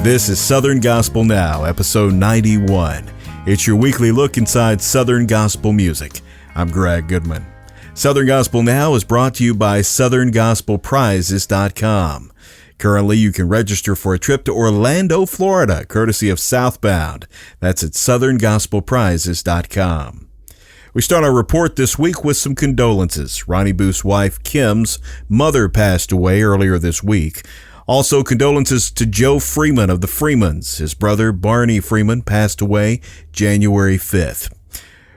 This is Southern Gospel Now, episode 91. It's your weekly look inside Southern Gospel music. I'm Greg Goodman. Southern Gospel Now is brought to you by SouthernGospelPrizes.com. Currently, you can register for a trip to Orlando, Florida, courtesy of Southbound. That's at SouthernGospelPrizes.com. We start our report this week with some condolences. Ronnie Booth's wife, Kim's mother passed away earlier this week. Also, condolences to Joe Freeman of the Freemans. His brother, Barney Freeman, passed away January 5th.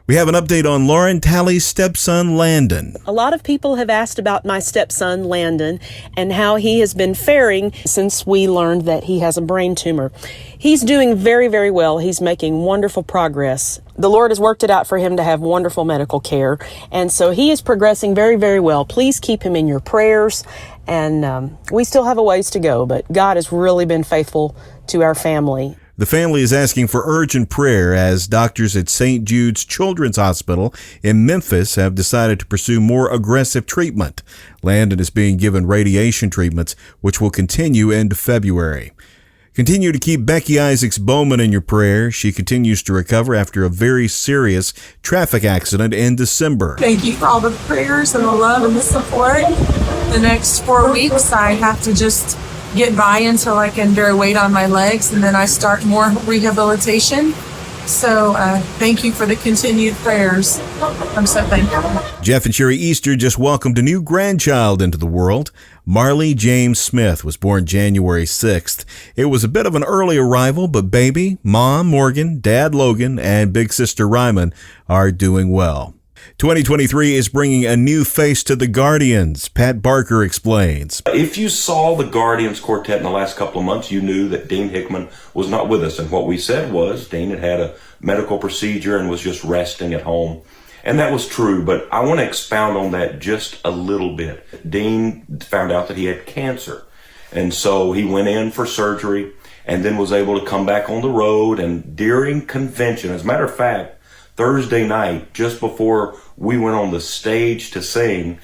We have an update on Lauren Talley's stepson, Landon. A lot of people have asked about my stepson, Landon, and how he has been faring since we learned that he has a brain tumor. He's doing very, very well. He's making wonderful progress. The Lord has worked it out for him to have wonderful medical care, and so he is progressing very, very well. Please keep him in your prayers, and we still have a ways to go, but God has really been faithful to our family. The family is asking for urgent prayer as doctors at St. Jude's Children's Hospital in Memphis have decided to pursue more aggressive treatment. Landon is being given radiation treatments, which will continue into February. Continue to keep Becky Isaacs Bowman in your prayer. She continues to recover after a very serious traffic accident in December. Thank you for all the prayers and the love and the support. The next 4 weeks, I have to just get by until I can bear weight on my legs, and then I start more rehabilitation. So thank you for the continued prayers. I'm so thankful. Jeff and Sherry Easter just welcomed a new grandchild into the world. Marley James Smith was born January 6th. It was a bit of an early arrival, but baby, Mom Morgan, Dad Logan, and big sister Ryman are doing well. 2023 is bringing a new face to the Guardians. Pat Barker explains. If you saw the Guardians quartet in the last couple of months, you knew that Dean Hickman was not with us. And what we said was Dean had had a medical procedure and was just resting at home. And that was true, but I want to expound on that just a little bit. Dean found out that he had cancer. And so he went in for surgery and then was able to come back on the road. And during convention, as a matter of fact, Thursday night, just before we went on the stage to sing,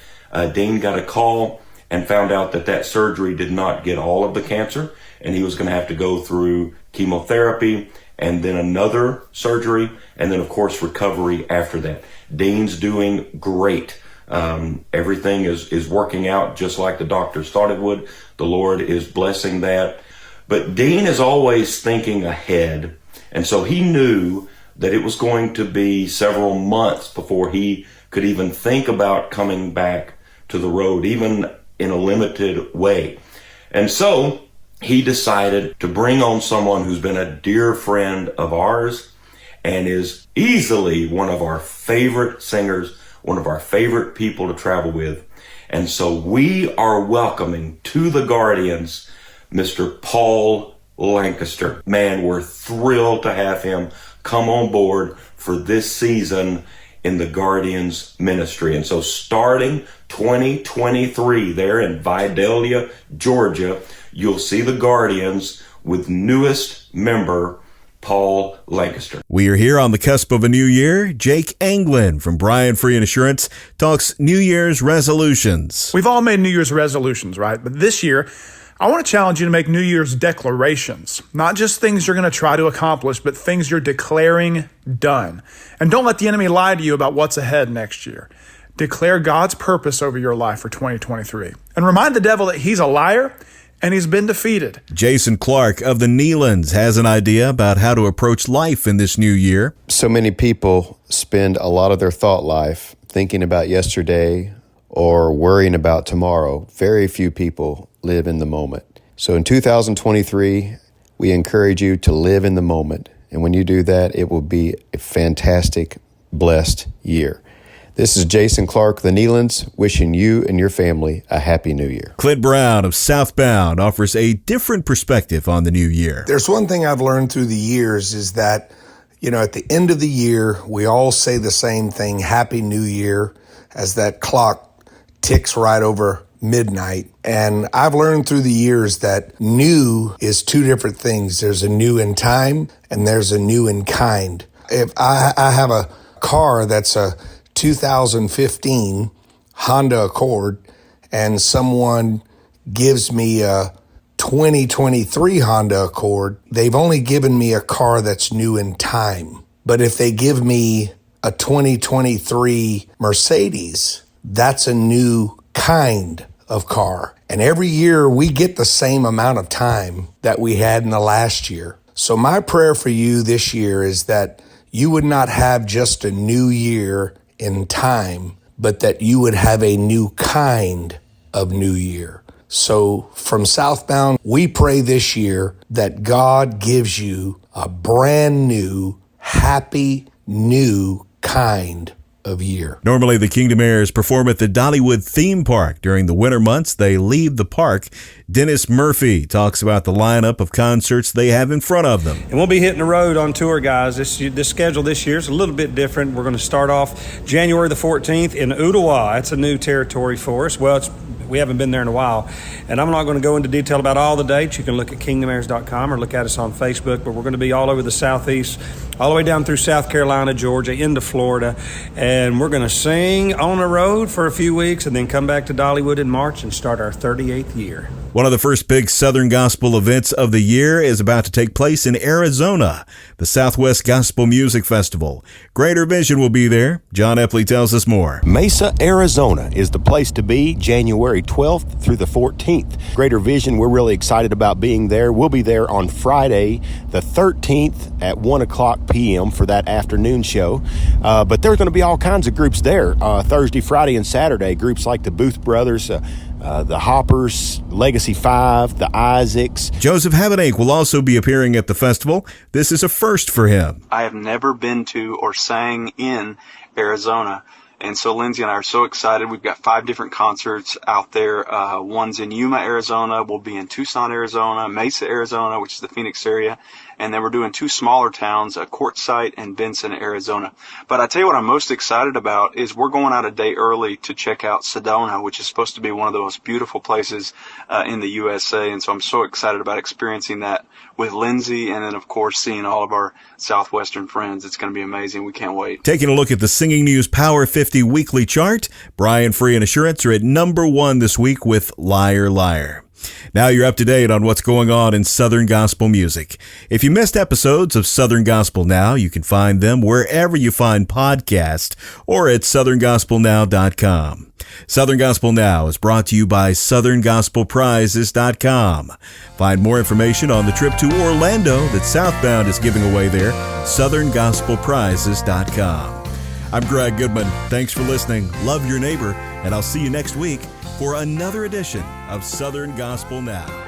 Dean got a call and found out that that surgery did not get all of the cancer, and he was going to have to go through chemotherapy and then another surgery, and then, of course, recovery after that. Dean's doing great. Everything is working out just like the doctors thought it would. The Lord is blessing that. But Dean is always thinking ahead, and so he knew that it was going to be several months before he could even think about coming back to the road, even in a limited way. And so he decided to bring on someone who's been a dear friend of ours and is easily one of our favorite singers, one of our favorite people to travel with. And so we are welcoming to the Guardians Mr. Paul Lancaster. Man, we're thrilled to have him come on board for this season in the Guardians ministry. And so starting 2023 there in Vidalia, Georgia, you'll see the Guardians with newest member Paul Lancaster. We are here on the cusp of a new year. Jake Anglin from Brian Free and Assurance talks New Year's resolutions. We've all made New Year's resolutions, right? But this year, I want to challenge you to make New Year's declarations, not just things you're going to try to accomplish, but things you're declaring done. And don't let the enemy lie to you about what's ahead next year. Declare God's purpose over your life for 2023. And remind the devil that he's a liar and he's been defeated. Jason Clark of the Nelons has an idea about how to approach life in this new year. So many people spend a lot of their thought life thinking about yesterday or worrying about tomorrow. Very few people live in the moment. So in 2023, we encourage you to live in the moment. And when you do that, it will be a fantastic, blessed year. This is Jason Clark, the Nelons, wishing you and your family a happy new year. Clint Brown of Southbound offers a different perspective on the new year. There's one thing I've learned through the years is that, at the end of the year, we all say the same thing, Happy New Year, as that clock ticks right over midnight. And I've learned through the years that new is two different things. There's a new in time and there's a new in kind. If I have a car that's a 2015 Honda Accord and someone gives me a 2023 Honda Accord, they've only given me a car that's new in time. But if they give me a 2023 Mercedes, that's a new kind of car. And every year we get the same amount of time that we had in the last year. So my prayer for you this year is that you would not have just a new year in time, but that you would have a new kind of new year. So from Southbound, we pray this year that God gives you a brand new, happy, new kind of year. Normally, the Kingdom Heirs perform at the Dollywood theme park. During the winter months, they leave the park. Dennis Murphy talks about the lineup of concerts they have in front of them. And we'll be hitting the road on tour, guys. This schedule this year is a little bit different. We're going to start off January the 14th in Ottawa. It's a new territory for us. Well, we haven't been there in a while. And I'm not going to go into detail about all the dates. You can look at kingdomheirs.com or look at us on Facebook. But we're going to be all over the Southeast, all the way down through South Carolina, Georgia, into Florida. And we're going to sing on the road for a few weeks and then come back to Dollywood in March and start our 38th year. One of the first big Southern Gospel events of the year is about to take place in Arizona, the Southwest Gospel Music Festival. Greater Vision will be there. John Epley tells us more. Mesa, Arizona is the place to be January 12th through the 14th. Greater Vision, we're really excited about being there. We'll be there on Friday, the 13th at 1 o'clock p.m. for that afternoon show. But there's going to be all kinds of groups there, Thursday, Friday, and Saturday. Groups like the Booth Brothers, the Hoppers, Legacy 5, the Isaacs. Joseph Habedank will also be appearing at the festival. This is a first for him. I have never been to or sang in Arizona. And so Lindsay and I are so excited. We've got 5 different concerts out there. One's in Yuma, Arizona. We'll be in Tucson, Arizona, Mesa, Arizona, which is the Phoenix area. And then we're doing 2 smaller towns, Quartzsite and Benson, Arizona. But I tell you what I'm most excited about is we're going out a day early to check out Sedona, which is supposed to be one of the most beautiful places in the USA. And so I'm so excited about experiencing that with Lindsay and then, of course, seeing all of our Southwestern friends. It's going to be amazing. We can't wait. Taking a look at the Singing News Power 50 weekly chart, Brian Free and Assurance are at number 1 this week with Liar Liar. Now you're up to date on what's going on in Southern Gospel music. If you missed episodes of Southern Gospel Now, you can find them wherever you find podcasts or at southerngospelnow.com. Southern Gospel Now is brought to you by southerngospelprizes.com. Find more information on the trip to Orlando that Southbound is giving away there, southerngospelprizes.com. I'm Greg Goodman. Thanks for listening. Love your neighbor, and I'll see you next week for another edition of Southern Gospel Now.